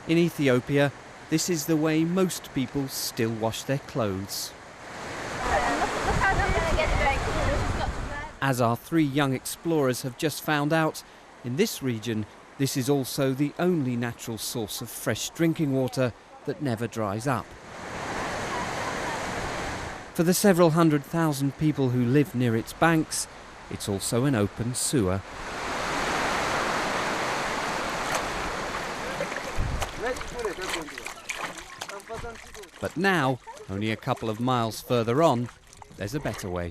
In Ethiopia, this is the way most people still wash their clothes. As our three young explorers have just found out, in this region, this is also the only natural source of fresh drinking water that never dries up. For the several 100,000 people who live near its banks, it's also an open sewer. But now, only a couple of miles further on, there's a better way.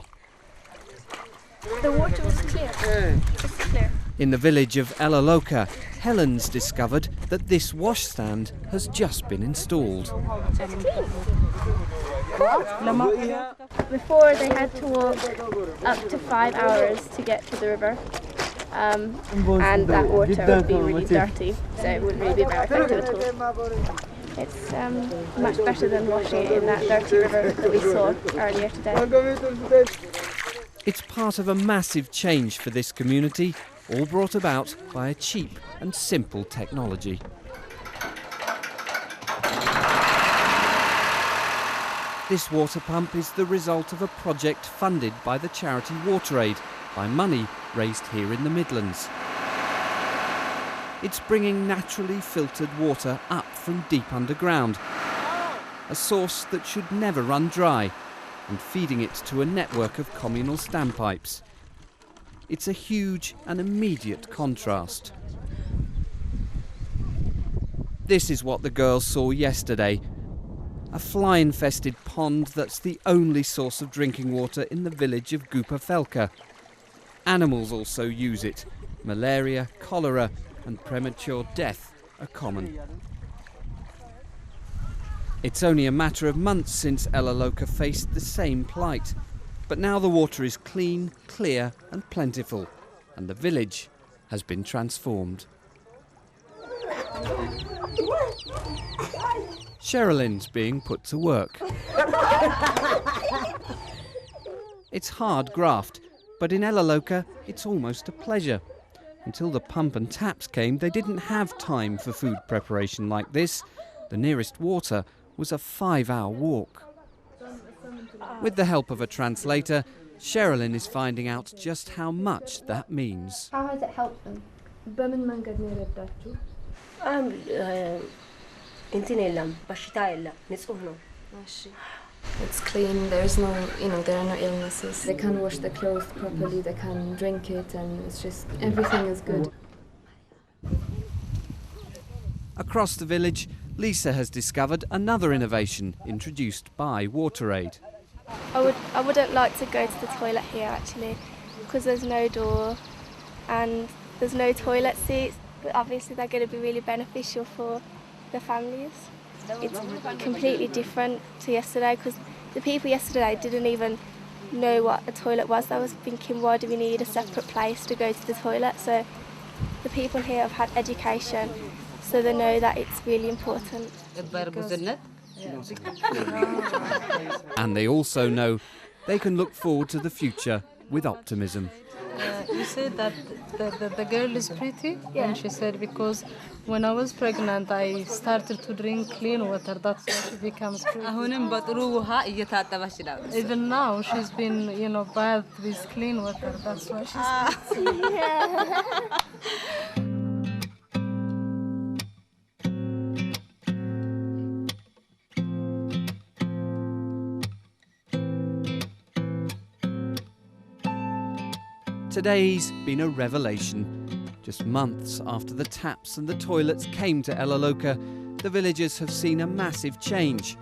The water was clear. It's clear. In the village of Elaloka, Helen's discovered that this washstand has just been installed. Before they had to walk up to 5 hours to get to the river, and that water would be really dirty, so it wouldn't really be very effective at all. It's much better than washing it in that dirty river that we saw earlier today. It's part of a massive change for this community, all brought about by a cheap and simple technology. This water pump is the result of a project funded by the charity WaterAid, by money raised here in the Midlands. It's bringing naturally filtered water up from deep underground, a source that should never run dry, and feeding it to a network of communal standpipes. It's a huge and immediate contrast. This is what the girls saw yesterday, a fly-infested pond that's the only source of drinking water in the village of Gupafelka. Animals also use it. Malaria, cholera and premature death are common. It's only a matter of months since Elaloka faced the same plight. But now the water is clean, clear and plentiful, and the village has been transformed. Sherilyn's being put to work. It's hard graft, but in Elaloka it's almost a pleasure. Until the pump and taps came, they didn't have time for food preparation like this. The nearest water was a 5-hour walk. With the help of a translator, Sherilyn is finding out just how much that means. How has it helped them? It's clean, there's no, there are no illnesses. They can wash their clothes properly, they can drink it, and it's just, everything is good. Across the village, Lisa has discovered another innovation introduced by WaterAid. I wouldn't like to go to the toilet here actually, because there's no door and there's no toilet seats, but obviously they're going to be really beneficial for the families. It's completely different to yesterday, because the people yesterday didn't even know what a toilet was. They was thinking, why do we need a separate place to go to the toilet? So the people here have had education, so they know that it's really important. And they also know they can look forward to the future with optimism. You said that the girl is pretty, and she said because when I was pregnant I started to drink clean water, that's why she becomes pretty. Even now she's been, bathed with clean water, that's why she's pretty. Yeah. Today's been a revelation. Just months after the taps and the toilets came to Elaloka, the villagers have seen a massive change.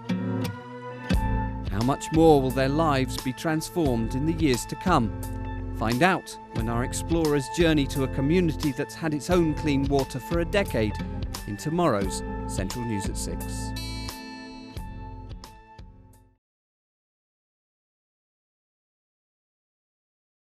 How much more will their lives be transformed in the years to come? Find out when our explorers journey to a community that's had its own clean water for a decade in tomorrow's Central News at 6.